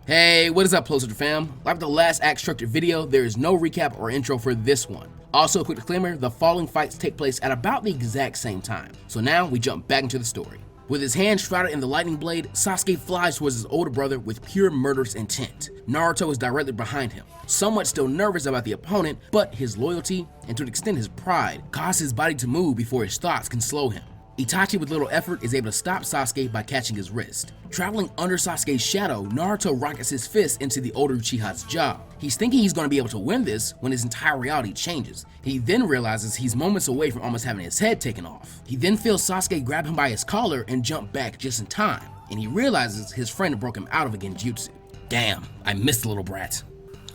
Hey, what is up, Closer fam? Like the last act structured video, there is no recap or intro for this one. Also, a quick disclaimer, the following fights take place at about the exact same time. So now we jump back into the story. With his hand shrouded in the lightning blade, Sasuke flies towards his older brother with pure murderous intent. Naruto is directly behind him, somewhat still nervous about the opponent, but his loyalty, and to an extent his pride, cause his body to move before his thoughts can slow him. Itachi with little effort is able to stop Sasuke by catching his wrist. Traveling under Sasuke's shadow, Naruto rockets his fist into the older Uchiha's jaw. He's thinking he's going to be able to win this when his entire reality changes. He then realizes he's moments away from almost having his head taken off. He then feels Sasuke grab him by his collar and jump back just in time, and he realizes his friend broke him out of a genjutsu. Damn, I missed the little brat.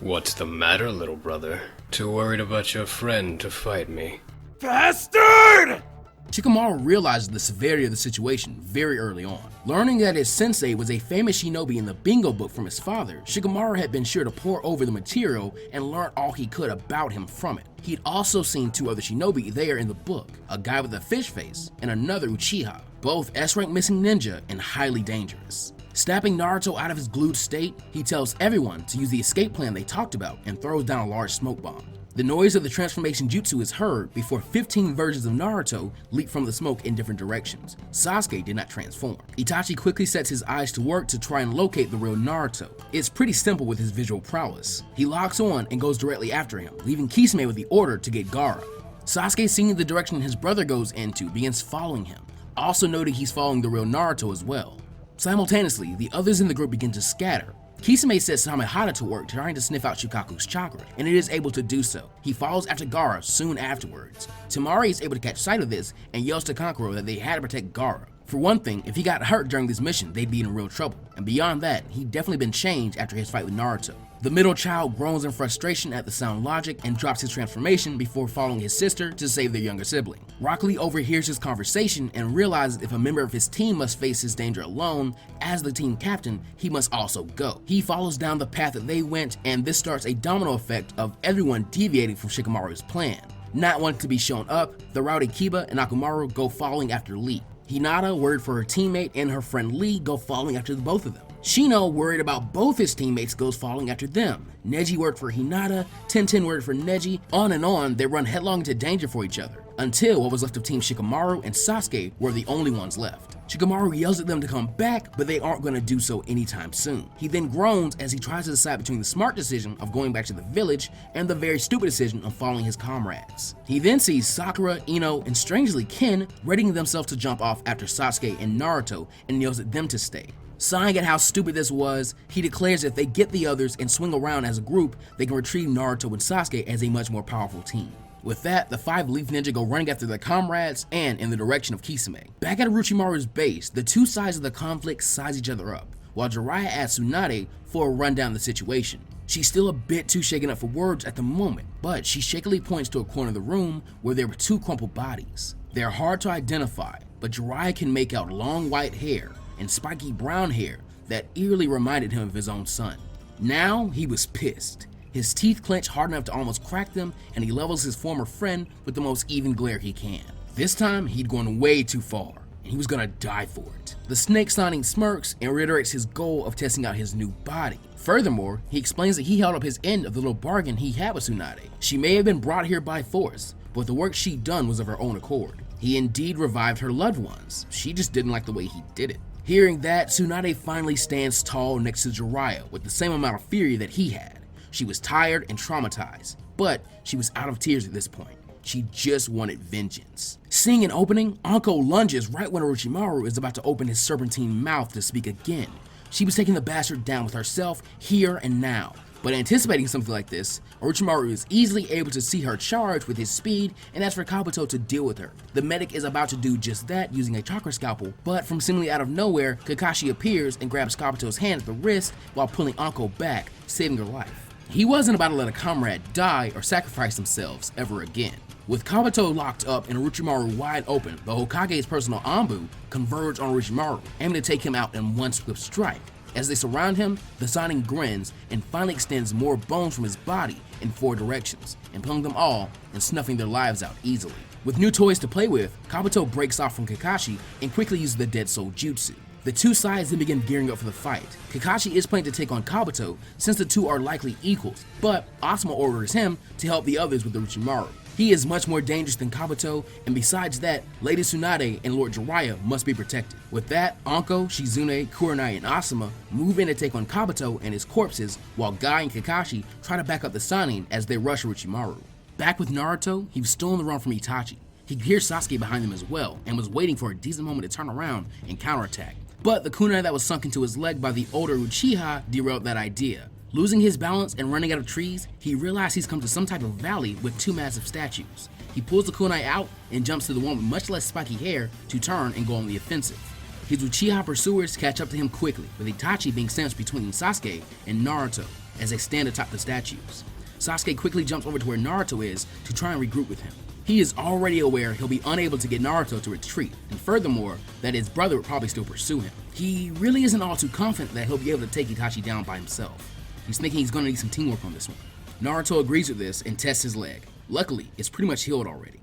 What's the matter, little brother? Too worried about your friend to fight me? Bastard! Shikamaru realizes the severity of the situation very early on. Learning that his sensei was a famous shinobi in the bingo book from his father, Shikamaru had been sure to pore over the material and learn all he could about him from it. He'd also seen two other shinobi there in the book, a guy with a fish face and another Uchiha, both S-rank missing ninja and highly dangerous. Snapping Naruto out of his glued state, he tells everyone to use the escape plan they talked about and throws down a large smoke bomb. The noise of the transformation jutsu is heard before 15 versions of Naruto leap from the smoke in different directions. Sasuke did not transform. Itachi quickly sets his eyes to work to try and locate the real Naruto. It's pretty simple with his visual prowess. He locks on and goes directly after him, leaving Kisame with the order to get Gaara. Sasuke, seeing the direction his brother goes into, begins following him, also noting he's following the real Naruto as well. Simultaneously, the others in the group begin to scatter. Kisame sets Samehada to work trying to sniff out Shukaku's chakra, and it is able to do so. He follows after Gaara soon afterwards. Temari is able to catch sight of this and yells to Kankuro that they had to protect Gaara. For one thing, if he got hurt during this mission, they'd be in real trouble, and beyond that, he'd definitely been changed after his fight with Naruto. The middle child groans in frustration at the sound logic and drops his transformation before following his sister to save their younger sibling. Rock Lee overhears his conversation and realizes if a member of his team must face his danger alone, as the team captain, he must also go. He follows down the path that they went, and this starts a domino effect of everyone deviating from Shikamaru's plan. Not wanting to be shown up, the rowdy Kiba and Akumaru go following after Lee. Hinata, worried for her teammate, and her friend Lee go following after the both of them. Shino, worried about both his teammates, goes following after them. Neji, worried for Hinata, Tenten, worried for Neji. On and on, they run headlong into danger for each other, until what was left of Team Shikamaru and Sasuke were the only ones left. Shikamaru yells at them to come back, but they aren't going to do so anytime soon. He then groans as he tries to decide between the smart decision of going back to the village and the very stupid decision of following his comrades. He then sees Sakura, Ino, and strangely Ken readying themselves to jump off after Sasuke and Naruto and yells at them to stay. Sighing at how stupid this was, he declares if they get the others and swing around as a group, they can retrieve Naruto and Sasuke as a much more powerful team. With that, the 5 Leaf Ninja go running after their comrades and in the direction of Kisame. Back at Orochimaru's base, the two sides of the conflict size each other up, while Jiraiya asks Tsunade for a rundown of the situation. She's still a bit too shaken up for words at the moment, but she shakily points to a corner of the room where there were 2 crumpled bodies. They're hard to identify, but Jiraiya can make out long white hair and spiky brown hair that eerily reminded him of his own son. Now he was pissed. His teeth clench hard enough to almost crack them, and he levels his former friend with the most even glare he can. This time, he'd gone way too far, and he was gonna die for it. The snake Sannin smirks and reiterates his goal of testing out his new body. Furthermore, he explains that he held up his end of the little bargain he had with Tsunade. She may have been brought here by force, but the work she'd done was of her own accord. He indeed revived her loved ones. She just didn't like the way he did it. Hearing that, Tsunade finally stands tall next to Jiraiya with the same amount of fury that he had. She was tired and traumatized, but she was out of tears at this point. She just wanted vengeance. Seeing an opening, Anko lunges right when Orochimaru is about to open his serpentine mouth to speak again. She was taking the bastard down with herself here and now. But anticipating something like this, Orochimaru is easily able to see her charge with his speed and asks for Kabuto to deal with her. The medic is about to do just that using a chakra scalpel, but from seemingly out of nowhere, Kakashi appears and grabs Kabuto's hand at the wrist while pulling Anko back, saving her life. He wasn't about to let a comrade die or sacrifice themselves ever again. With Kabuto locked up and Orochimaru wide open, the Hokage's personal Anbu converge on Orochimaru, aiming to take him out in one swift strike. As they surround him, the Sannin grins and finally extends more bones from his body in 4 directions, impaling them all and snuffing their lives out easily. With new toys to play with, Kabuto breaks off from Kakashi and quickly uses the Dead Soul Jutsu. The two sides then begin gearing up for the fight. Kakashi is planning to take on Kabuto since the two are likely equals, but Asuma orders him to help the others with the Orochimaru. He is much more dangerous than Kabuto, and besides that, Lady Tsunade and Lord Jiraiya must be protected. With that, Anko, Shizune, Kurenai, and Asuma move in to take on Kabuto and his corpses, while Guy and Kakashi try to back up the Sannin as they rush Orochimaru. Back with Naruto, he was still on the run from Itachi. He could hear Sasuke behind him as well, and was waiting for a decent moment to turn around and counterattack. But the kunai that was sunk into his leg by the older Uchiha derailed that idea. Losing his balance and running out of trees, he realized he's come to some type of valley with two massive statues. He pulls the kunai out and jumps to the one with much less spiky hair to turn and go on the offensive. His Uchiha pursuers catch up to him quickly, with Itachi being sandwiched between Sasuke and Naruto as they stand atop the statues. Sasuke quickly jumps over to where Naruto is to try and regroup with him. He is already aware he'll be unable to get Naruto to retreat, and furthermore, that his brother would probably still pursue him. He really isn't all too confident that he'll be able to take Itachi down by himself. He's thinking he's going to need some teamwork on this one. Naruto agrees with this and tests his leg. Luckily, it's pretty much healed already.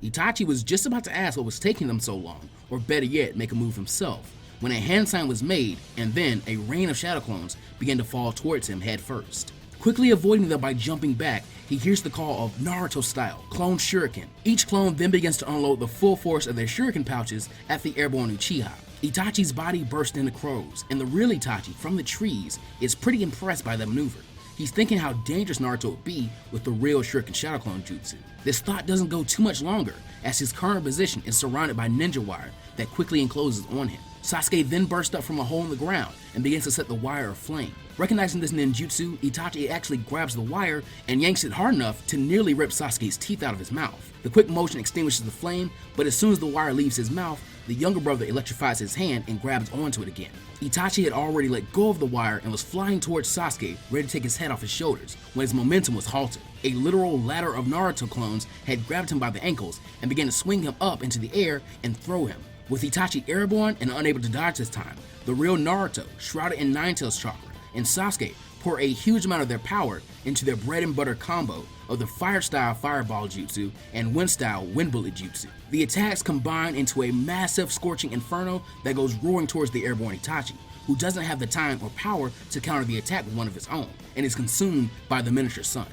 Itachi was just about to ask what was taking them so long, or better yet, make a move himself, when a hand sign was made, and then a rain of shadow clones began to fall towards him head first. Quickly avoiding them by jumping back, he hears the call of Naruto style, clone shuriken. Each clone then begins to unload the full force of their shuriken pouches at the airborne Uchiha. Itachi's body bursts into crows, and the real Itachi from the trees is pretty impressed by the maneuver. He's thinking how dangerous Naruto would be with the real shuriken shadow clone jutsu. This thought doesn't go too much longer, as his current position is surrounded by ninja wire that quickly encloses on him. Sasuke then bursts up from a hole in the ground and begins to set the wire aflame. Recognizing this ninjutsu, Itachi actually grabs the wire and yanks it hard enough to nearly rip Sasuke's teeth out of his mouth. The quick motion extinguishes the flame, but as soon as the wire leaves his mouth, the younger brother electrifies his hand and grabs onto it again. Itachi had already let go of the wire and was flying towards Sasuke, ready to take his head off his shoulders, when his momentum was halted. A literal ladder of Naruto clones had grabbed him by the ankles and began to swing him up into the air and throw him. With Itachi airborne and unable to dodge this time, the real Naruto, shrouded in Nine-Tails chakra, and Sasuke pour a huge amount of their power into their bread and butter combo of the fire-style fireball jutsu and wind-style wind bullet jutsu. The attacks combine into a massive scorching inferno that goes roaring towards the airborne Itachi, who doesn't have the time or power to counter the attack with one of his own, and is consumed by the miniature sun.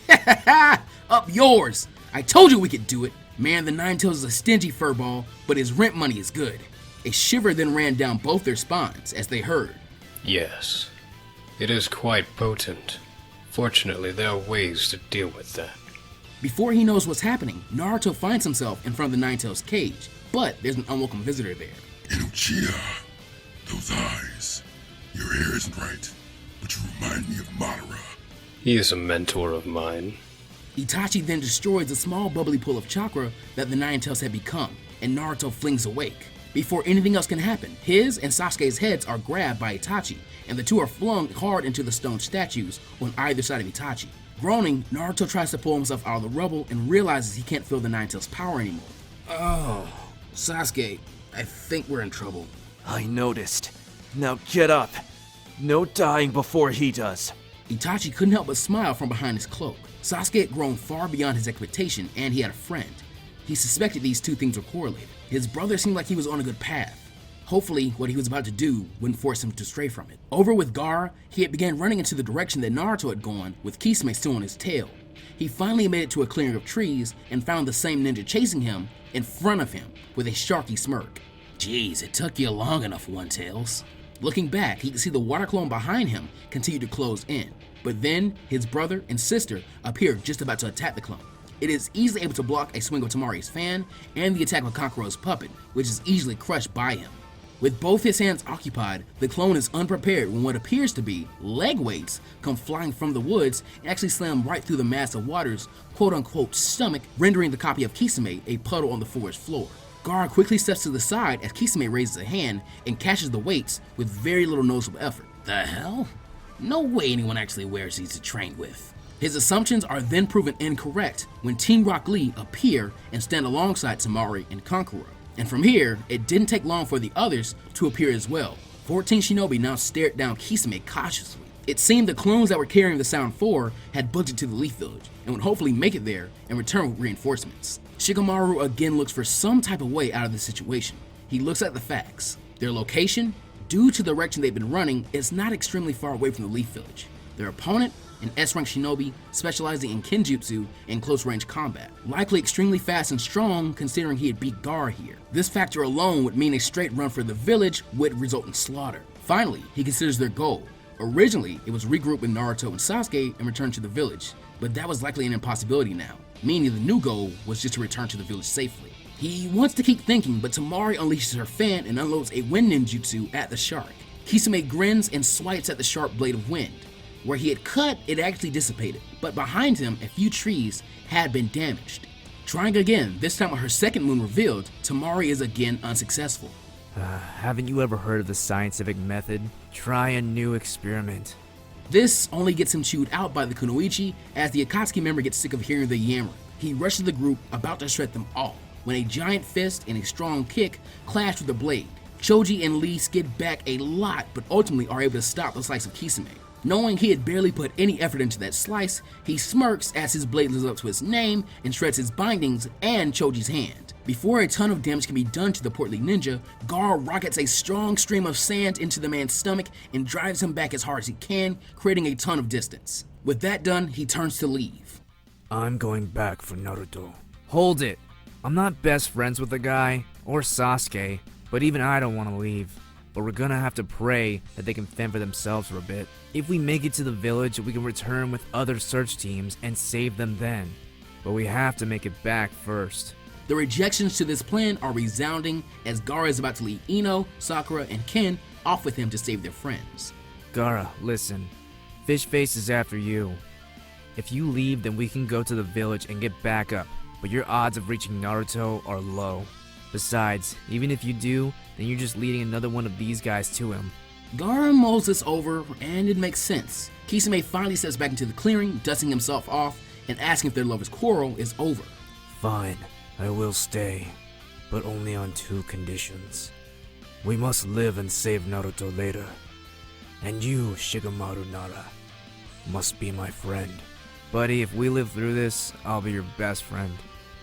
Ha ha ha! Up yours! I told you we could do it! Man, the Nine-Tails is a stingy furball, but his rent money is good. A shiver then ran down both their spines as they heard. Yes, it is quite potent. Fortunately, there are ways to deal with that. Before he knows what's happening, Naruto finds himself in front of the Nine-Tails cage, but there's an unwelcome visitor there. And Uchiha, those eyes. Your hair isn't right, but you remind me of Madara. He is a mentor of mine. Itachi then destroys the small bubbly pool of chakra that the Nine-Tails had become, and Naruto flings awake. Before anything else can happen, his and Sasuke's heads are grabbed by Itachi, and the two are flung hard into the stone statues on either side of Itachi. Groaning, Naruto tries to pull himself out of the rubble and realizes he can't feel the Nine-Tails' power anymore. Oh, Sasuke, I think we're in trouble. I noticed. Now get up. No dying before he does. Itachi couldn't help but smile from behind his cloak. Sasuke had grown far beyond his expectation, and he had a friend. He suspected these two things were correlated. His brother seemed like he was on a good path. Hopefully, what he was about to do wouldn't force him to stray from it. Over with Gaara, he had began running into the direction that Naruto had gone, with Kisame still on his tail. He finally made it to a clearing of trees and found the same ninja chasing him in front of him with a sharky smirk. Jeez, it took you long enough, One-Tails. Looking back, he could see the water clone behind him continue to close in. But then, his brother and sister appeared just about to attack the clone. It is easily able to block a swing of Tamari's fan and the attack of Kankuro's puppet, which is easily crushed by him. With both his hands occupied, the clone is unprepared when what appears to be leg weights come flying from the woods and actually slam right through the mass of water's quote-unquote stomach, rendering the copy of Kisame a puddle on the forest floor. Gaara quickly steps to the side as Kisame raises a hand and catches the weights with very little noticeable effort. The hell? No way anyone actually wears these to train with. His assumptions are then proven incorrect when Team Rock Lee appear and stand alongside Tamari and Kankuro. And from here, it didn't take long for the others to appear as well. 14 shinobi now stared down Kisame cautiously. It seemed the clones that were carrying the Sound 4 had booked it to the Leaf Village and would hopefully make it there and return with reinforcements. Shikamaru again looks for some type of way out of the situation. He looks at the facts. Their location Due to the direction they've been running, it's not extremely far away from the Leaf Village. Their opponent, an S-rank shinobi specializing in kenjutsu and close-range combat, likely extremely fast and strong considering he had beat Gaara here. This factor alone would mean a straight run for the village would result in slaughter. Finally, he considers their goal. Originally, it was regroup with Naruto and Sasuke and return to the village, but that was likely an impossibility now, meaning the new goal was just to return to the village safely. He wants to keep thinking, but Temari unleashes her fan and unloads a wind ninjutsu at the shark. Kisame grins and swipes at the sharp blade of wind. Where he had cut, it actually dissipated, but behind him, a few trees had been damaged. Trying again, this time with her second moon revealed, Temari is again unsuccessful. Haven't you ever heard of the scientific method? Try a new experiment. This only gets him chewed out by the Kunoichi as the Akatsuki member gets sick of hearing the yammering. He rushes the group, about to shred them all, when a giant fist and a strong kick clash with the blade. Choji and Lee skid back a lot, but ultimately are able to stop the slice of Kisame. Knowing he had barely put any effort into that slice, he smirks as his blade lives up to his name and shreds his bindings and Choji's hand. Before a ton of damage can be done to the portly ninja, Gaara rockets a strong stream of sand into the man's stomach and drives him back as hard as he can, creating a ton of distance. With that done, he turns to leave. I'm going back for Naruto. Hold it! I'm not best friends with the guy, or Sasuke, but even I don't want to leave. But we're gonna have to pray that they can fend for themselves for a bit. If we make it to the village, we can return with other search teams and save them then. But we have to make it back first. The rejections to this plan are resounding as Gaara is about to lead Ino, Sakura, and Ken off with him to save their friends. Gaara, listen. Fishface is after you. If you leave, then we can go to the village and get back up, but your odds of reaching Naruto are low. Besides, even if you do, then you're just leading another one of these guys to him. Gaara mulls this over, and it makes sense. Kisame finally steps back into the clearing, dusting himself off, and asking if their lover's quarrel is over. Fine, I will stay, but only on two conditions. We must live and save Naruto later. And you, Shikamaru Nara, must be my friend. Buddy, if we live through this, I'll be your best friend.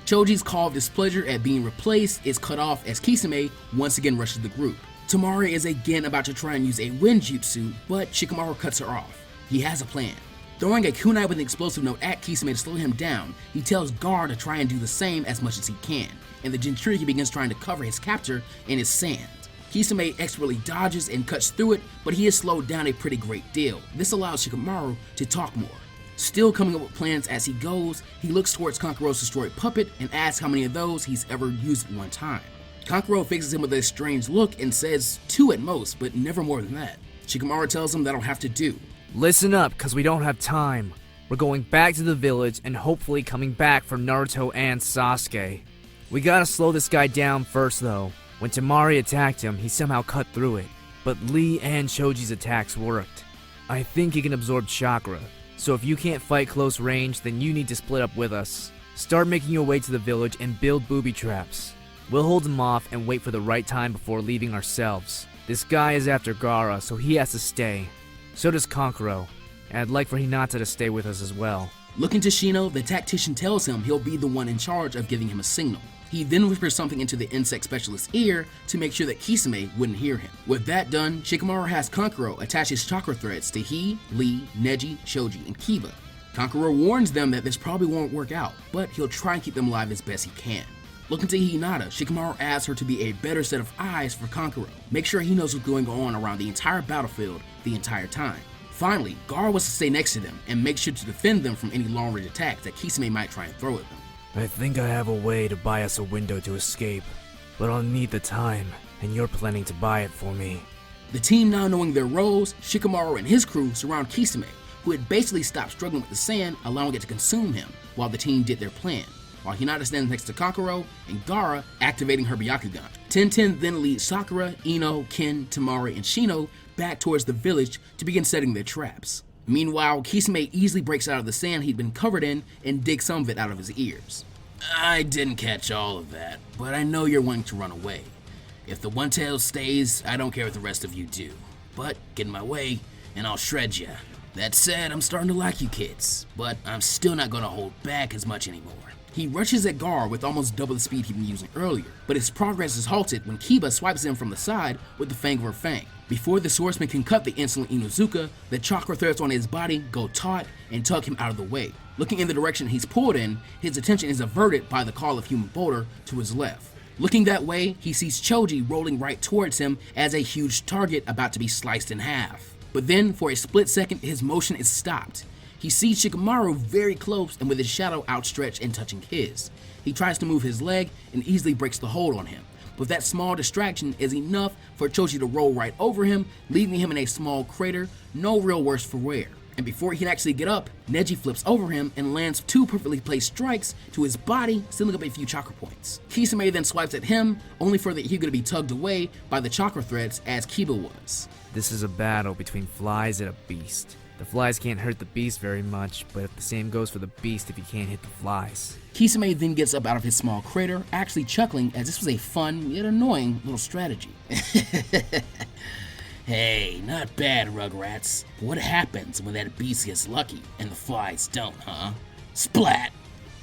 Choji's call of displeasure at being replaced is cut off as Kisame once again rushes the group. Temari is again about to try and use a wind jutsu, but Shikamaru cuts her off. He has a plan. Throwing a kunai with an explosive note at Kisame to slow him down, he tells Gaara to try and do the same as much as he can, and the Jinchuriki begins trying to cover his captor in his sand. Kisame expertly dodges and cuts through it, but he is slowed down a pretty great deal. This allows Shikamaru to talk more. Still coming up with plans as he goes, he looks towards Kankuro's destroyed puppet and asks how many of those he's ever used at one time. Kankuro faces him with a strange look and says 2 at most, but never more than that. Shikamaru tells him that'll have to do. Listen up, cause we don't have time. We're going back to the village and hopefully coming back for Naruto and Sasuke. We gotta slow this guy down first though. When Temari attacked him, he somehow cut through it, but Lee and Choji's attacks worked. I think he can absorb chakra. So if you can't fight close range, then you need to split up with us. Start making your way to the village and build booby traps. We'll hold him off and wait for the right time before leaving ourselves. This guy is after Gaara, so he has to stay. So does Kankuro, and I'd like for Hinata to stay with us as well. Looking to Shino, the tactician tells him he'll be the one in charge of giving him a signal. He then whispers something into the insect specialist's ear to make sure that Kisame wouldn't hear him. With that done, Shikamaru has Kankuro attach his chakra threads to he, Lee, Neji, Shoji, and Kiba. Kankuro warns them that this probably won't work out, but he'll try and keep them alive as best he can. Looking to Hinata, Shikamaru asks her to be a better set of eyes for Kankuro. Make sure he knows what's going on around the entire battlefield the entire time. Finally, Gaara was to stay next to them and make sure to defend them from any long-range attacks that Kisame might try and throw at them. I think I have a way to buy us a window to escape, but I'll need the time, and you're planning to buy it for me. The team now knowing their roles, Shikamaru and his crew surround Kisame, who had basically stopped struggling with the sand, allowing it to consume him, while the team did their plan. While Hinata stands next to Kankuro, and Gaara activating her Byakugan. Tenten then leads Sakura, Ino, Ken, Temari, and Shino back towards the village to begin setting their traps. Meanwhile, Kisame easily breaks out of the sand he'd been covered in and digs some of it out of his ears. I didn't catch all of that, but I know you're wanting to run away. If the one-tail stays, I don't care what the rest of you do. But get in my way, and I'll shred ya. That said, I'm starting to like you kids, but I'm still not gonna hold back as much anymore. He rushes at Gaara with almost double the speed he'd been using earlier, but his progress is halted when Kiba swipes him from the side with the fang of her fang. Before the swordsman can cut the insolent Inuzuka, the chakra threads on his body go taut and tug him out of the way. Looking in the direction he's pulled in, his attention is averted by the call of human boulder to his left. Looking that way, he sees Choji rolling right towards him as a huge target about to be sliced in half. But then, for a split second, his motion is stopped. He sees Shikamaru very close and with his shadow outstretched and touching his. He tries to move his leg and easily breaks the hold on him. But that small distraction is enough for Choji to roll right over him, leaving him in a small crater, no real worse for wear. And before he can actually get up, Neji flips over him and lands 2 perfectly placed strikes to his body, sealing up a few chakra points. Kisame then swipes at him, only for the Hyuga to be tugged away by the chakra threads as Kiba was. This is a battle between flies and a beast. The flies can't hurt the beast very much, but the same goes for the beast if he can't hit the flies. Kisame then gets up out of his small crater, actually chuckling as this was a fun yet annoying little strategy. Hey, not bad, Rugrats. What happens when that beast gets lucky and the flies don't, huh? Splat!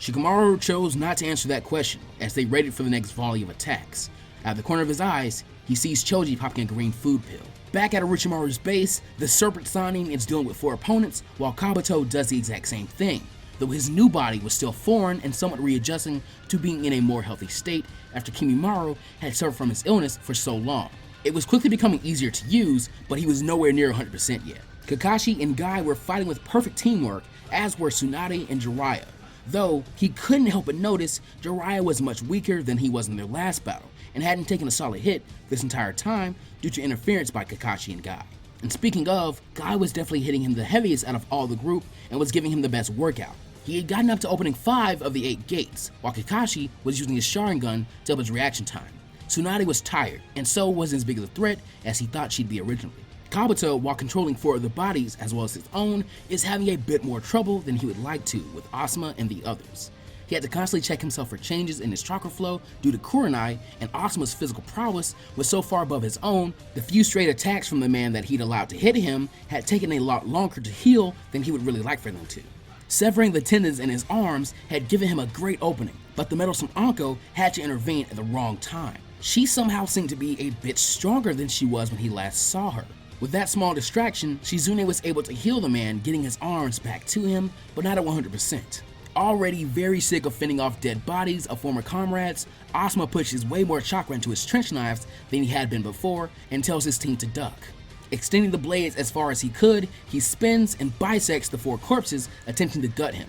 Shikamaru chose not to answer that question as they waited for the next volley of attacks. Out of the corner of his eyes, he sees Choji popping a green food pill. Back at Orochimaru's base, the Serpent Sannin is dealing with 4 opponents, while Kabuto does the exact same thing, though his new body was still foreign and somewhat readjusting to being in a more healthy state after Kimimaro had suffered from his illness for so long. It was quickly becoming easier to use, but he was nowhere near 100% yet. Kakashi and Guy were fighting with perfect teamwork, as were Tsunade and Jiraiya, though he couldn't help but notice Jiraiya was much weaker than he was in their last battle, and hadn't taken a solid hit this entire time due to interference by Kakashi and Guy. And speaking of, Guy was definitely hitting him the heaviest out of all the group and was giving him the best workout. He had gotten up to opening 5 of the 8 gates, while Kakashi was using his Sharingan to up his reaction time. Tsunade was tired, and so wasn't as big of a threat as he thought she'd be originally. Kabuto, while controlling 4 of the bodies as well as his own, is having a bit more trouble than he would like to with Asuma and the others. He had to constantly check himself for changes in his chakra flow due to Kurenai, and Asuma's physical prowess was so far above his own, the few straight attacks from the man that he'd allowed to hit him had taken a lot longer to heal than he would really like for them to. Severing the tendons in his arms had given him a great opening, but the meddlesome Anko had to intervene at the wrong time. She somehow seemed to be a bit stronger than she was when he last saw her. With that small distraction, Shizune was able to heal the man, getting his arms back to him, but not at 100%. Already very sick of fending off dead bodies of former comrades, Asuma pushes way more chakra into his trench knives than he had been before and tells his team to duck. Extending the blades as far as he could, he spins and bisects the 4 corpses, attempting to gut him.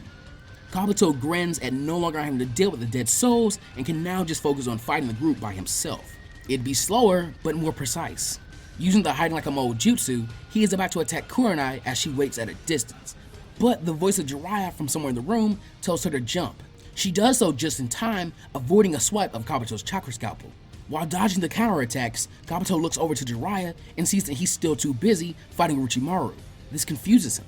Kabuto grins at no longer having to deal with the dead souls and can now just focus on fighting the group by himself. It'd be slower, but more precise. Using the hiding like a mole jutsu, he is about to attack Kurenai as she waits at a distance. But the voice of Jiraiya from somewhere in the room tells her to jump. She does so just in time, avoiding a swipe of Kabuto's chakra scalpel. While dodging the counterattacks, Kabuto looks over to Jiraiya and sees that he's still too busy fighting Orochimaru. This confuses him.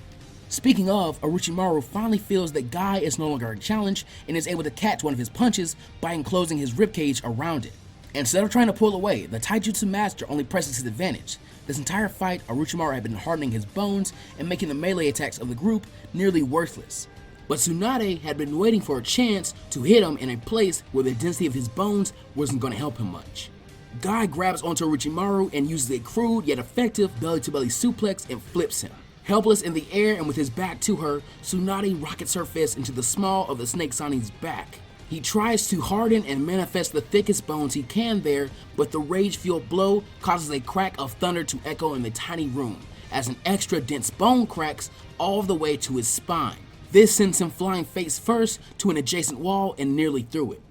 Speaking of, Orochimaru finally feels that Guy is no longer a challenge and is able to catch one of his punches by enclosing his ribcage around it. Instead of trying to pull away, the taijutsu master only presses his advantage. This entire fight, Orochimaru had been hardening his bones and making the melee attacks of the group nearly worthless. But Tsunade had been waiting for a chance to hit him in a place where the density of his bones wasn't going to help him much. Guy grabs onto Orochimaru and uses a crude yet effective belly-to-belly suplex and flips him. Helpless in the air and with his back to her, Tsunade rockets her fist into the small of the snake Sannin's back. He tries to harden and manifest the thickest bones he can there, but the rage-fueled blow causes a crack of thunder to echo in the tiny room, as an extra dense bone cracks all the way to his spine. This sends him flying face first to an adjacent wall and nearly through it.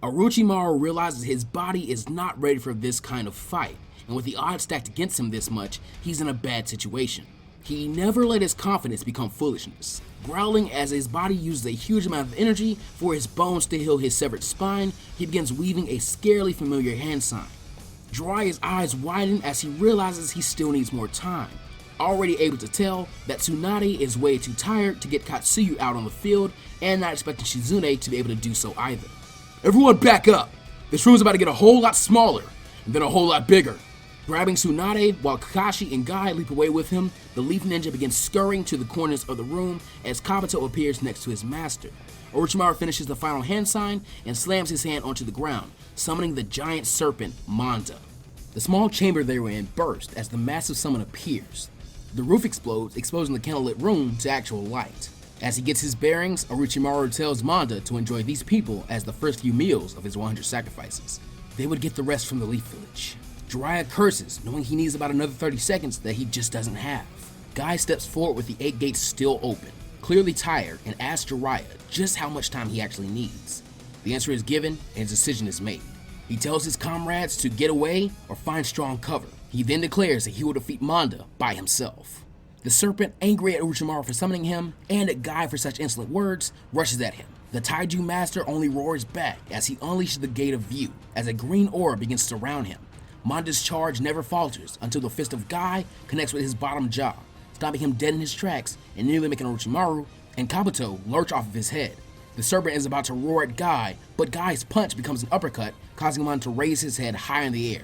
Orochimaru realizes his body is not ready for this kind of fight, and with the odds stacked against him this much, he's in a bad situation. He never let his confidence become foolishness. Growling as his body uses a huge amount of energy for his bones to heal his severed spine, he begins weaving a scarily familiar hand sign. Jiraiya's eyes widen as he realizes he still needs more time. Already able to tell that Tsunade is way too tired to get Katsuyu out on the field and not expecting Shizune to be able to do so either. Everyone back up! This room's about to get a whole lot smaller, and then a whole lot bigger. Grabbing Tsunade while Kakashi and Guy leap away with him, the Leaf Ninja begins scurrying to the corners of the room as Kabuto appears next to his master. Orochimaru finishes the final hand sign and slams his hand onto the ground, summoning the giant serpent, Manga. The small chamber they were in burst as the massive summon appears. The roof explodes, exposing the candlelit room to actual light. As he gets his bearings, Orochimaru tells Manga to enjoy these people as the first few meals of his 100 sacrifices. They would get the rest from the Leaf Village. Jiraiya curses, knowing he needs about another 30 seconds that he just doesn't have. Guy steps forward with the 8 gates still open, clearly tired, and asks Jiraiya just how much time he actually needs. The answer is given, and his decision is made. He tells his comrades to get away or find strong cover. He then declares that he will defeat Manga by himself. The Serpent, angry at Orochimaru for summoning him, and at Guy for such insolent words, rushes at him. The Taiju Master only roars back as he unleashes the Gate of View, as a green aura begins to surround him. Manga's charge never falters until the fist of Guy connects with his bottom jaw, stopping him dead in his tracks and nearly making Orochimaru and Kabuto lurch off of his head. The Serpent is about to roar at Guy, but Guy's punch becomes an uppercut, causing him to raise his head high in the air.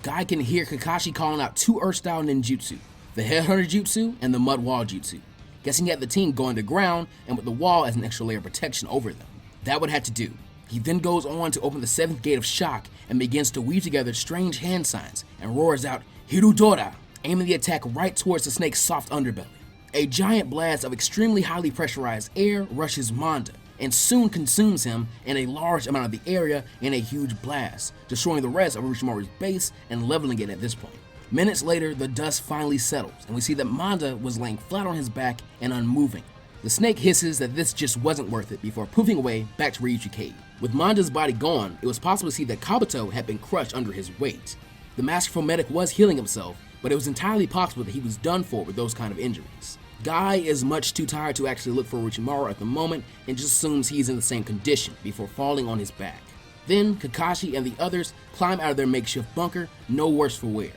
Guy can hear Kakashi calling out 2 Earth-style ninjutsu, the Headhunter Jutsu and the Mud Wall Jutsu, guessing he had the team go underground and with the wall as an extra layer of protection over them. That would have to do. He then goes on to open the 7th gate of shock and begins to weave together strange hand signs and roars out Hirudora, aiming the attack right towards the snake's soft underbelly. A giant blast of extremely highly pressurized air rushes Manga and soon consumes him in a large amount of the area in a huge blast, destroying the rest of Orochimaru's base and leveling it at this point. Minutes later, the dust finally settles, and we see that Manga was laying flat on his back and unmoving. The snake hisses that this just wasn't worth it before poofing away back to Ryuchi Cave. With Manga's body gone, it was possible to see that Kabuto had been crushed under his weight. The masterful medic was healing himself, but it was entirely possible that he was done for with those kind of injuries. Guy is much too tired to actually look for Orochimaru at the moment and just assumes he's in the same condition before falling on his back. Then Kakashi and the others climb out of their makeshift bunker, no worse for wear.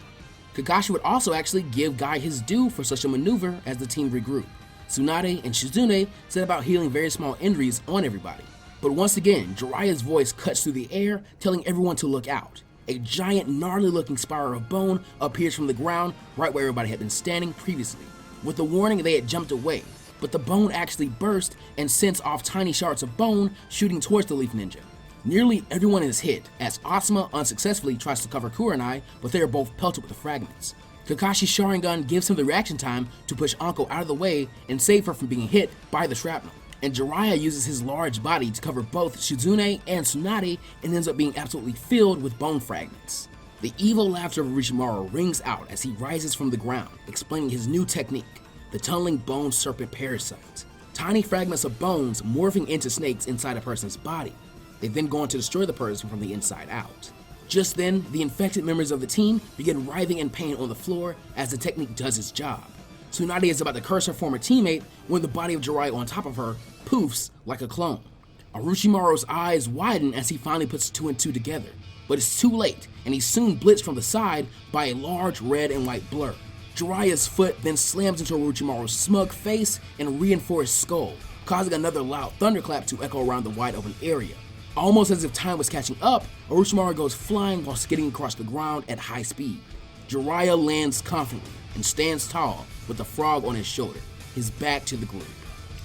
Kakashi would also actually give Guy his due for such a maneuver as the team regrouped. Tsunade and Shizune set about healing very small injuries on everybody. But once again, Jiraiya's voice cuts through the air, telling everyone to look out. A giant, gnarly-looking spiral of bone appears from the ground right where everybody had been standing previously. With the warning, they had jumped away, but the bone actually burst and sends off tiny shards of bone shooting towards the Leaf Ninja. Nearly everyone is hit, as Asuma unsuccessfully tries to cover Kurenai, but they are both pelted with the fragments. Kakashi's Sharingan gives him the reaction time to push Anko out of the way and save her from being hit by the shrapnel. And Jiraiya uses his large body to cover both Shizune and Tsunade and ends up being absolutely filled with bone fragments. The evil laughter of Orochimaru rings out as he rises from the ground, explaining his new technique, the tunneling bone serpent parasite. Tiny fragments of bones morphing into snakes inside a person's body. They then go on to destroy the person from the inside out. Just then, the infected members of the team begin writhing in pain on the floor as the technique does its job. Tsunade is about to curse her former teammate when the body of Jiraiya on top of her poofs like a clone. Orochimaru's eyes widen as he finally puts 2 and 2 together, but it's too late, and he's soon blitzed from the side by a large red and white blur. Jiraiya's foot then slams into Orochimaru's smug face and reinforced skull, causing another loud thunderclap to echo around the wide open area. Almost as if time was catching up, Orochimaru goes flying while skidding across the ground at high speed. Jiraiya lands confidently and stands tall with the frog on his shoulder, his back to the group.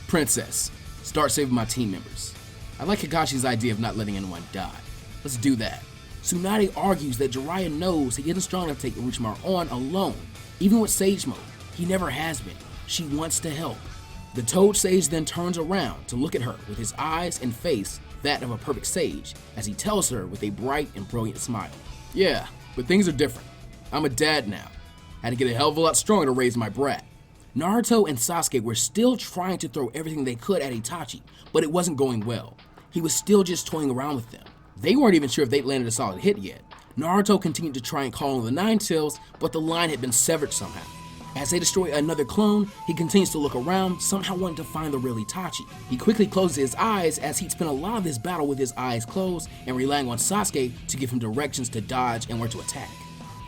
Princess, start saving my team members. I like Kakashi's idea of not letting anyone die. Let's do that. Tsunade argues that Jiraiya knows he isn't strong enough to take Orochimaru on alone. Even with Sage Mode, he never has been. She wants to help. The Toad Sage then turns around to look at her with his eyes and face that of a perfect sage, as he tells her with a bright and brilliant smile. Yeah, but things are different. I'm a dad now. Had to get a hell of a lot stronger to raise my brat. Naruto and Sasuke were still trying to throw everything they could at Itachi, but it wasn't going well. He was still just toying around with them. They weren't even sure if they'd landed a solid hit yet. Naruto continued to try and call on the Nine Tails, but the line had been severed somehow. As they destroy another clone, he continues to look around, somehow wanting to find the real Itachi. He quickly closes his eyes as he'd spent a lot of this battle with his eyes closed and relying on Sasuke to give him directions to dodge and where to attack.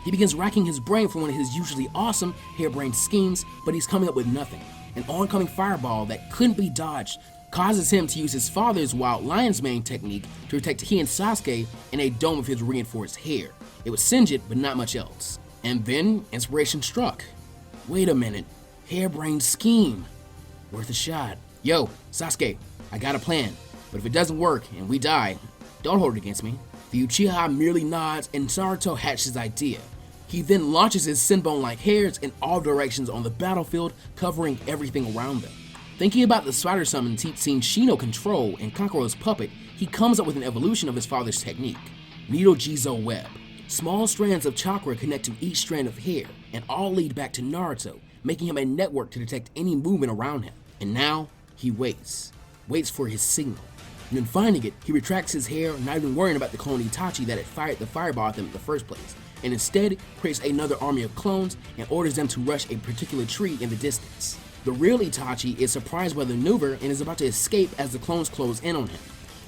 He begins racking his brain for one of his usually awesome harebrained schemes, but he's coming up with nothing. An oncoming fireball that couldn't be dodged causes him to use his father's wild lion's mane technique to protect he and Sasuke in a dome of his reinforced hair. It would singe it, but not much else. And then inspiration struck. Wait a minute, harebrained scheme. Worth a shot. Yo, Sasuke, I got a plan, but if it doesn't work and we die, don't hold it against me. The Uchiha merely nods and Naruto hatches his idea, He then launches his Sinbone-like hairs in all directions on the battlefield, covering everything around them. Thinking about the spider summons he'd seen Shino control in Kankuro's puppet, he comes up with an evolution of his father's technique, Needle Jizo Web. Small strands of chakra connect to each strand of hair, and all lead back to Naruto, making him a network to detect any movement around him. And now, he waits for his signal. And then finding it, he retracts his hair, not even worrying about the clone Itachi that had fired the fireball at them in the first place, and instead creates another army of clones and orders them to rush a particular tree in the distance. The real Itachi is surprised by the maneuver and is about to escape as the clones close in on him.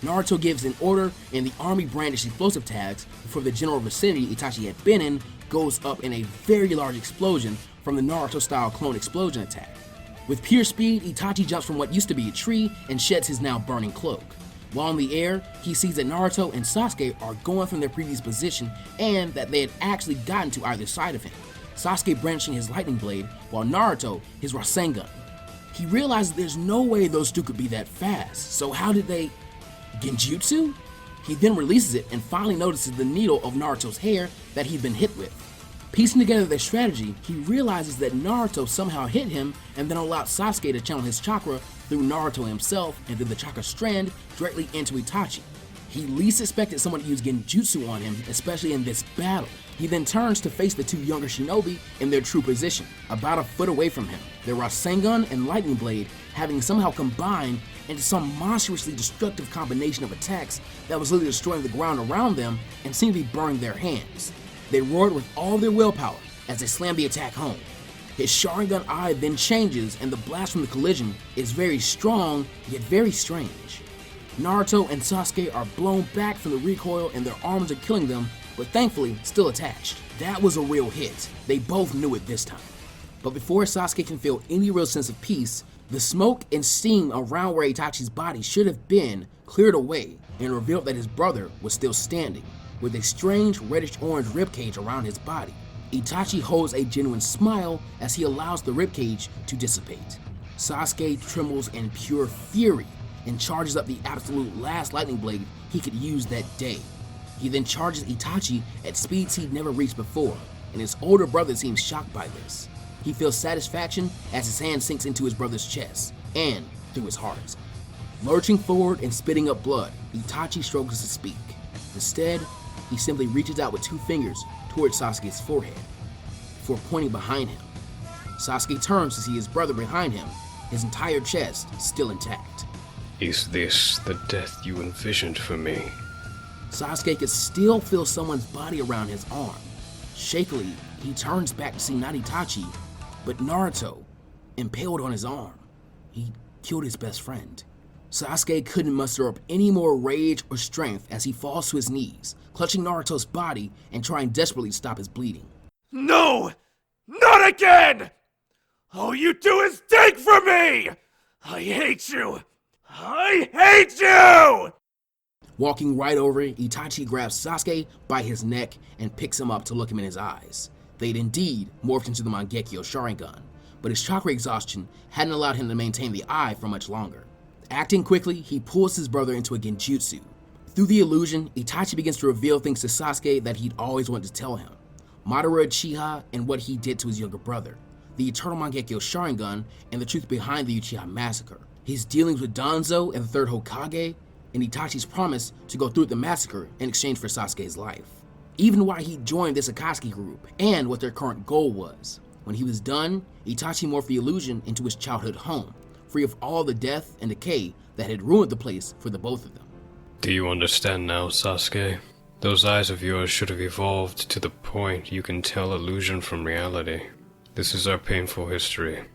Naruto gives an order and the army brandish explosive tags before the general vicinity Itachi had been in goes up in a very large explosion from the Naruto-style clone explosion attack. With pure speed, Itachi jumps from what used to be a tree and sheds his now burning cloak. While in the air, he sees that Naruto and Sasuke are going from their previous position and that they had actually gotten to either side of him. Sasuke brandishing his lightning blade, while Naruto his Rasengan. He realizes there's no way those two could be that fast, so how did they... Genjutsu? He then releases it and finally notices the needle of Naruto's hair that he'd been hit with. Piecing together their strategy, he realizes that Naruto somehow hit him and then allowed Sasuke to channel his chakra through Naruto himself and then the chakra strand directly into Itachi. He least expected someone to use Genjutsu on him, especially in this battle. He then turns to face the two younger shinobi in their true position, about a foot away from him, their Rasengan and Lightning Blade having somehow combined into some monstrously destructive combination of attacks that was literally destroying the ground around them and seemed to be burning their hands. They roared with all their willpower as they slammed the attack home. His Sharingan eye then changes and the blast from the collision is very strong yet very strange. Naruto and Sasuke are blown back from the recoil and their arms are killing them, but thankfully still attached. That was a real hit. They both knew it this time. But before Sasuke can feel any real sense of peace, the smoke and steam around where Itachi's body should have been cleared away and revealed that his brother was still standing, with a strange reddish-orange ribcage around his body. Itachi holds a genuine smile as he allows the ribcage to dissipate. Sasuke trembles in pure fury and charges up the absolute last lightning blade he could use that day. He then charges Itachi at speeds he'd never reached before, and his older brother seems shocked by this. He feels satisfaction as his hand sinks into his brother's chest and through his heart. Lurching forward and spitting up blood, Itachi struggles to speak. Instead, he simply reaches out with two fingers towards Sasuke's forehead before pointing behind him. Sasuke turns to see his brother behind him, his entire chest still intact. Is this the death you envisioned for me? Sasuke could still feel someone's body around his arm. Shakily, he turns back to see not Itachi, but Naruto, impaled on his arm. He killed his best friend. Sasuke couldn't muster up any more rage or strength as he falls to his knees, clutching Naruto's body and trying desperately to stop his bleeding. No! Not again! All you do is take from me! I hate you! I hate you! Walking right over, Itachi grabs Sasuke by his neck and picks him up to look him in his eyes. They'd indeed morphed into the Mangekyo Sharingan, but his chakra exhaustion hadn't allowed him to maintain the eye for much longer. Acting quickly, he pulls his brother into a Genjutsu. Through the illusion, Itachi begins to reveal things to Sasuke that he'd always wanted to tell him. Madara Uchiha and what he did to his younger brother, the Eternal Mangekyo Sharingan, and the truth behind the Uchiha massacre, his dealings with Danzo and the third Hokage, and Itachi's promise to go through the massacre in exchange for Sasuke's life. Even why he joined this Akatsuki group, and what their current goal was. When he was done, Itachi morphed the illusion into his childhood home, free of all the death and decay that had ruined the place for the both of them. Do you understand now, Sasuke? Those eyes of yours should have evolved to the point you can tell illusion from reality. This is our painful history.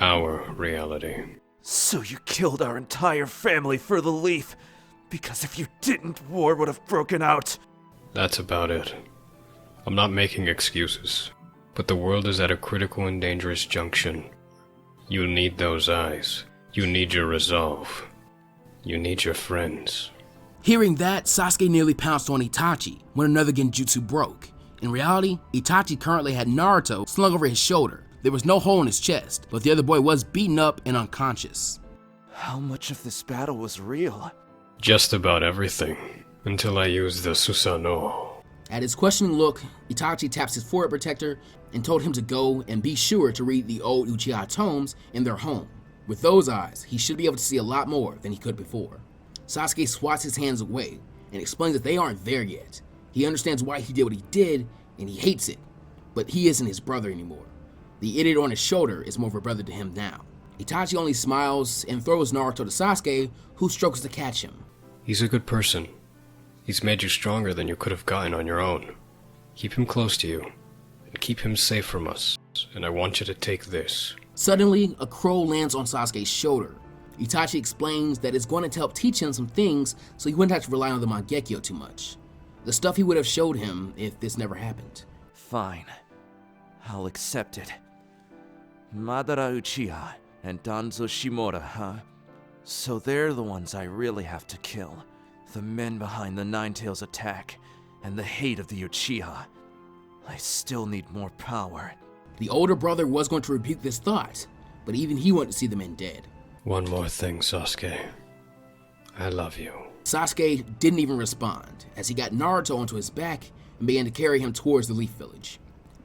Our reality. So you killed our entire family for the leaf, because if you didn't, war would have broken out. That's about it. I'm not making excuses, but the world is at a critical and dangerous junction. You need those eyes. You need your resolve. You need your friends. Hearing that, Sasuke nearly pounced on Itachi when another Genjutsu broke. In reality, Itachi currently had Naruto slung over his shoulder. There was no hole in his chest, but the other boy was beaten up and unconscious. How much of this battle was real? Just about everything, until I used the Susanoo. At his questioning look, Itachi taps his forehead protector and told him to go and be sure to read the old Uchiha tomes in their home. With those eyes, he should be able to see a lot more than he could before. Sasuke swats his hands away and explains that they aren't there yet. He understands why he did what he did, and he hates it, but he isn't his brother anymore. The idiot on his shoulder is more of a brother to him now. Itachi only smiles and throws Naruto to Sasuke, who struggles to catch him. He's a good person. He's made you stronger than you could have gotten on your own. Keep him close to you, and keep him safe from us, and I want you to take this. Suddenly, a crow lands on Sasuke's shoulder. Itachi explains that it's going to help teach him some things so he wouldn't have to rely on the Mangekyo too much. The stuff he would have showed him if this never happened. Fine. I'll accept it. Madara Uchiha and Danzo Shimura, huh? So they're the ones I really have to kill. The men behind the Nine-Tails attack and the hate of the Uchiha. I still need more power. The older brother was going to rebuke this thought, but even he wanted to see the men dead. One more thing, Sasuke. I love you. Sasuke didn't even respond, as he got Naruto onto his back and began to carry him towards the Leaf Village.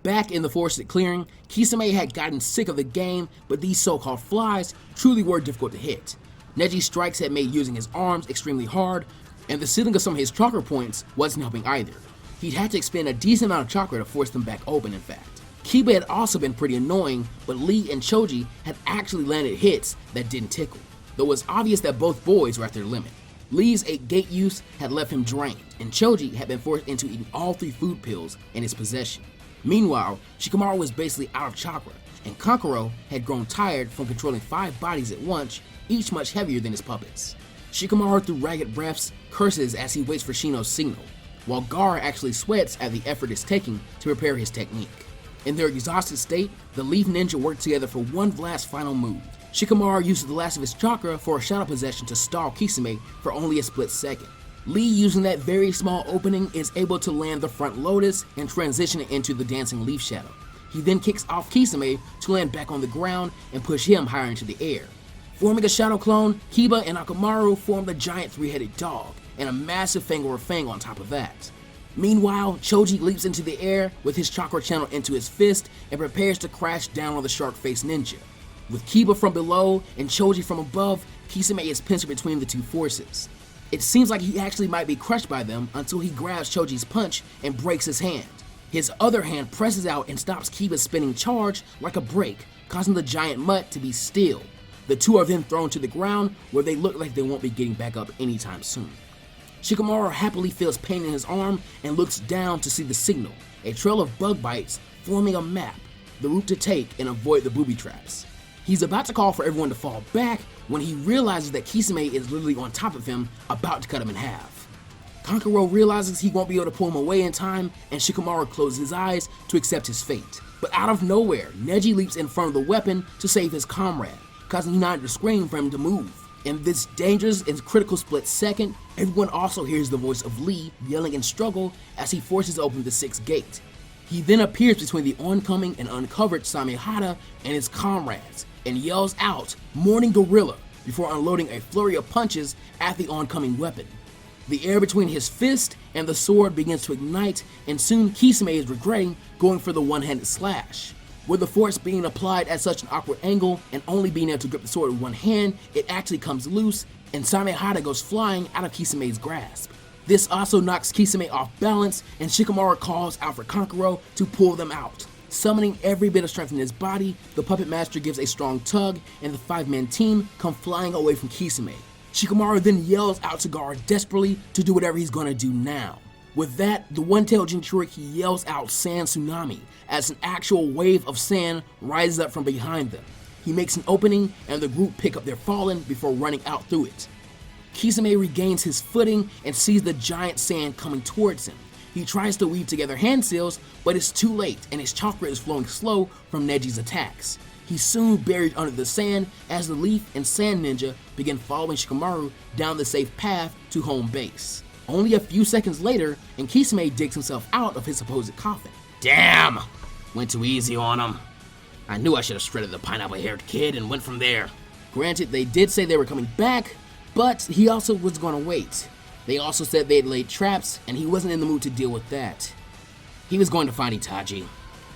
Back in the forested clearing, Kisame had gotten sick of the game, but these so-called flies truly were difficult to hit. Neji's strikes had made using his arms extremely hard, and the sealing of some of his chakra points wasn't helping either. He'd had to expend a decent amount of chakra to force them back open, in fact. Kiba had also been pretty annoying, but Lee and Choji had actually landed hits that didn't tickle, though it was obvious that both boys were at their limit. Lee's 8-gate use had left him drained, and Choji had been forced into eating all 3 food pills in his possession. Meanwhile, Shikamaru was basically out of chakra, and Kankuro had grown tired from controlling 5 bodies at once, each much heavier than his puppets. Shikamaru through ragged breaths curses as he waits for Shino's signal, while Gaara actually sweats at the effort it's taking to prepare his technique. In their exhausted state, the Leaf Ninja worked together for one last final move. Shikamaru uses the last of his chakra for a shadow possession to stall Kisame for only a split second. Lee, using that very small opening, is able to land the front lotus and transition it into the dancing leaf shadow. He then kicks off Kisame to land back on the ground and push him higher into the air. Forming a shadow clone, Kiba and Akamaru form the giant 3-headed dog, and a massive fang over fang on top of that. Meanwhile, Choji leaps into the air with his chakra channel into his fist and prepares to crash down on the shark-faced ninja. With Kiba from below and Choji from above, Kisame is pinched between the two forces. It seems like he actually might be crushed by them until he grabs Choji's punch and breaks his hand. His other hand presses out and stops Kiba's spinning charge like a brake, causing the giant mutt to be still. The two are then thrown to the ground, where they look like they won't be getting back up anytime soon. Shikamaru happily feels pain in his arm and looks down to see the signal, a trail of bug bites forming a map, the route to take and avoid the booby traps. He's about to call for everyone to fall back when he realizes that Kisame is literally on top of him, about to cut him in half. Kankuro realizes he won't be able to pull him away in time, and Shikamaru closes his eyes to accept his fate. But out of nowhere, Neji leaps in front of the weapon to save his comrade, causing Tsunade to scream for him to move. In this dangerous and critical split second, everyone also hears the voice of Lee yelling in struggle as he forces open the 6th gate. He then appears between the oncoming and uncovered Samehada and his comrades, and yells out, "Morning Gorilla," before unloading a flurry of punches at the oncoming weapon. The air between his fist and the sword begins to ignite, and soon Kisame is regretting going for the one-handed slash. With the force being applied at such an awkward angle and only being able to grip the sword with one hand, it actually comes loose, and Samehada goes flying out of Kisame's grasp. This also knocks Kisame off balance, and Shikamaru calls out for Kankuro to pull them out. Summoning every bit of strength in his body, the puppet master gives a strong tug, and the 5-man team come flying away from Kisame. Shikamaru then yells out to Gaara desperately to do whatever he's gonna do now. With that, the one-tailed Jinchuriki yells out Sand Tsunami as an actual wave of sand rises up from behind them. He makes an opening, and the group pick up their fallen before running out through it. Kisame regains his footing and sees the giant sand coming towards him. He tries to weave together hand seals, but it's too late, and his chakra is flowing slow from Neji's attacks. He's soon buried under the sand as the Leaf and Sand Ninja begin following Shikamaru down the safe path to home base. Only a few seconds later, and Kisame digs himself out of his supposed coffin. Damn! Went too easy on him. I knew I should have shredded the pineapple-haired kid and went from there. Granted, they did say they were coming back, but he also was gonna wait. They also said they had laid traps, and he wasn't in the mood to deal with that. he was going to find Itachi.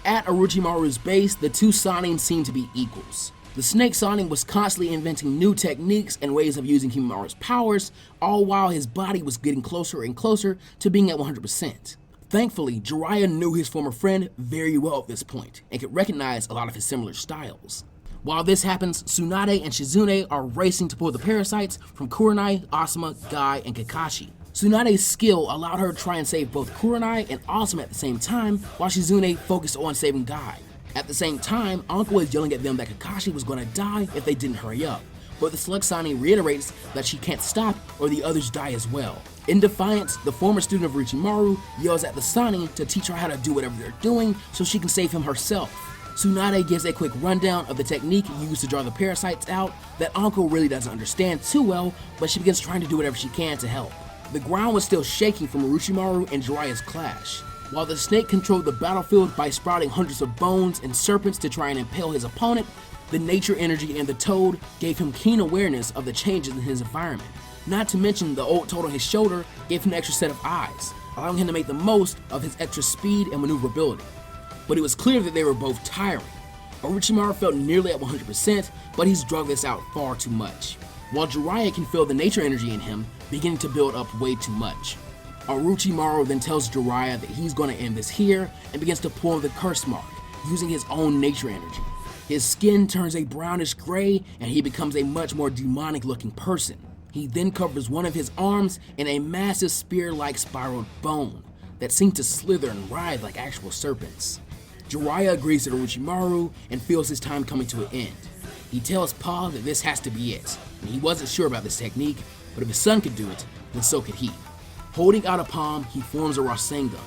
At Orochimaru's base, the two Sannin seemed to be equals. The Snake Sannin was constantly inventing new techniques and ways of using Himemaru's powers, all while his body was getting closer and closer to being at 100%. Thankfully, Jiraiya knew his former friend very well at this point, and could recognize a lot of his similar styles. While this happens, Tsunade and Shizune are racing to pull the parasites from Kurenai, Asuma, Guy, and Kakashi. Tsunade's skill allowed her to try and save both Kurenai and Asuma at the same time, while Shizune focused on saving Guy. At the same time, Anko is yelling at them that Kakashi was going to die if they didn't hurry up, but the Select Sannin reiterates that she can't stop or the others die as well. In defiance, the former student of Orochimaru yells at the Sannin to teach her how to do whatever they're doing so she can save him herself. Tsunade gives a quick rundown of the technique used to draw the parasites out that Anko really doesn't understand too well, but she begins trying to do whatever she can to help. The ground was still shaking from Orochimaru and Jiraiya's clash. While the snake controlled the battlefield by sprouting hundreds of bones and serpents to try and impale his opponent, the nature energy in the toad gave him keen awareness of the changes in his environment. Not to mention the old toad on his shoulder gave him an extra set of eyes, allowing him to make the most of his extra speed and maneuverability. But it was clear that they were both tiring. Orochimaru felt nearly at 100%, but he's drugged this out far too much, while Jiraiya can feel the nature energy in him beginning to build up way too much. Orochimaru then tells Jiraiya that he's going to end this here and begins to pull the curse mark, using his own nature energy. His skin turns a brownish gray and he becomes a much more demonic looking person. He then covers one of his arms in a massive spear-like spiraled bone that seemed to slither and writhe like actual serpents. Jiraiya agrees with Orochimaru and feels his time coming to an end. He tells Pa that this has to be it, and he wasn't sure about this technique, but if his son could do it, then so could he. Holding out a palm, he forms a Rasengan,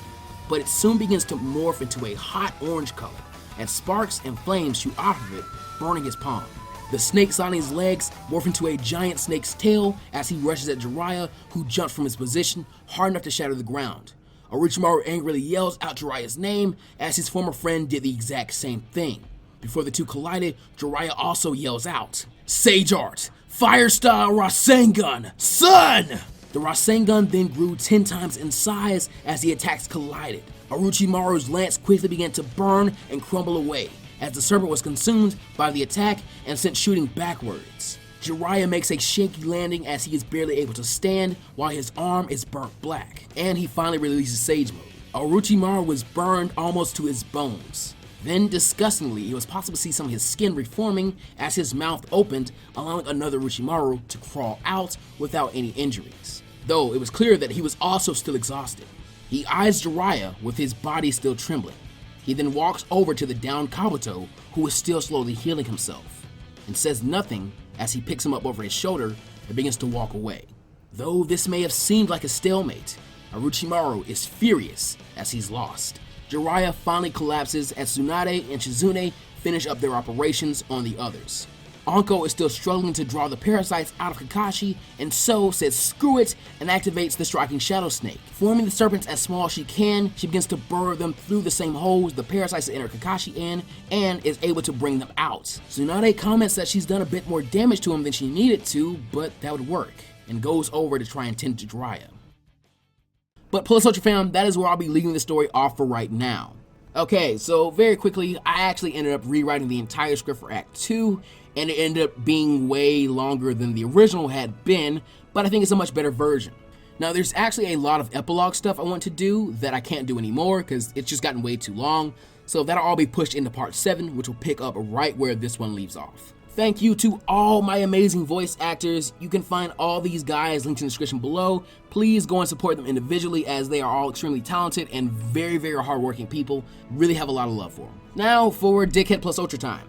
but it soon begins to morph into a hot orange color, and sparks and flames shoot off of it, burning his palm. The Snake Sannin's legs morph into a giant snake's tail as he rushes at Jiraiya, who jumps from his position hard enough to shatter the ground. Orochimaru angrily yells out Jiraiya's name as his former friend did the exact same thing. Before the two collided, Jiraiya also yells out, "Sage Art! Fire Style Rasengan! Son!" The Rasengan then grew 10 times in size as the attacks collided. Orochimaru's lance quickly began to burn and crumble away as the serpent was consumed by the attack and sent shooting backwards. Jiraiya makes a shaky landing as he is barely able to stand while his arm is burnt black, and he finally releases Sage Mode. Orochimaru was burned almost to his bones. Then, disgustingly, it was possible to see some of his skin reforming as his mouth opened, allowing another Orochimaru to crawl out without any injuries. Though it was clear that he was also still exhausted. He eyes Jiraiya with his body still trembling. He then walks over to the downed Kabuto, who is still slowly healing himself, and says nothing as he picks him up over his shoulder and begins to walk away. Though this may have seemed like a stalemate, Orochimaru is furious as he's lost. Jiraiya finally collapses as Tsunade and Shizune finish up their operations on the others. Anko is still struggling to draw the parasites out of Kakashi, and so says screw it and activates the striking Shadow Snake. Forming the serpents as small as she can, she begins to burrow them through the same holes the parasites enter Kakashi in, and is able to bring them out. Tsunade comments that she's done a bit more damage to him than she needed to, but that would work, and goes over to try and tend to Jiraiya. But Plus Ultra fam, that is where I'll be leaving the story off for right now. Okay, so very quickly, I actually ended up rewriting the entire script for Act 2, and it ended up being way longer than the original had been, but I think it's a much better version. Now, there's actually a lot of epilogue stuff I want to do that I can't do anymore because it's just gotten way too long, so that'll all be pushed into Part 7, which will pick up right where this one leaves off. Thank you to all my amazing voice actors. You can find all these guys linked in the description below. Please go and support them individually as they are all extremely talented and very, very hardworking people. Really have a lot of love for them. Now for Dickhead Plus Ultra time.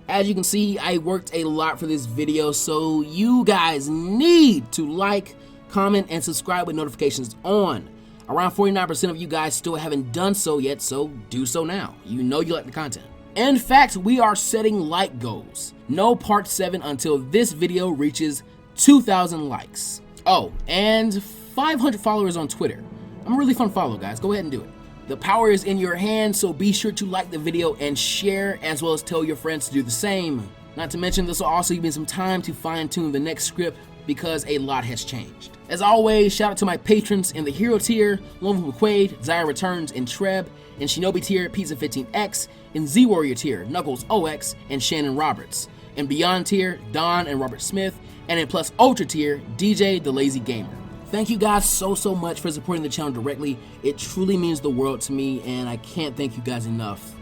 As you can see, I worked a lot for this video, so you guys need to like, comment, and subscribe with notifications on. Around 49% of you guys still haven't done so yet, so do so now. You know you like the content. In fact, we are setting like goals. No Part 7 until this video reaches 2,000 likes. Oh, and 500 followers on Twitter. I'm a really fun follow, guys. Go ahead and do it. The power is in your hands, so be sure to like the video and share, as well as tell your friends to do the same. Not to mention, this will also give me some time to fine-tune the next script because a lot has changed. As always, shout out to my patrons in the Hero tier, Lone Wolf McQuaid, Zyra Returns, and Treb. In Shinobi tier, Pizza 15X. In Z Warrior tier, Knuckles OX and Shannon Roberts. In Beyond tier, Don and Robert Smith. And in Plus Ultra tier, DJ the Lazy Gamer. Thank you guys so much for supporting the channel directly. It truly means the world to me, and I can't thank you guys enough.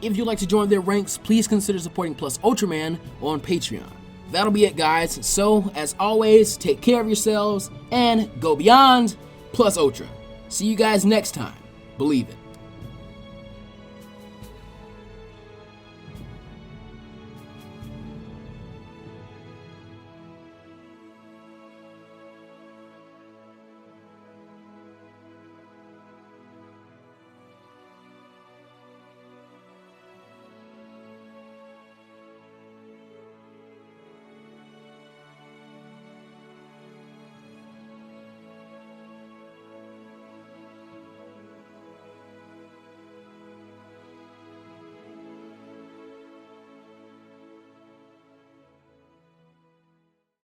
If you'd like to join their ranks, please consider supporting Plus Ultraman on Patreon. That'll be it, guys. So, as always, take care of yourselves and go beyond Plus Ultra. See you guys next time. Believe it.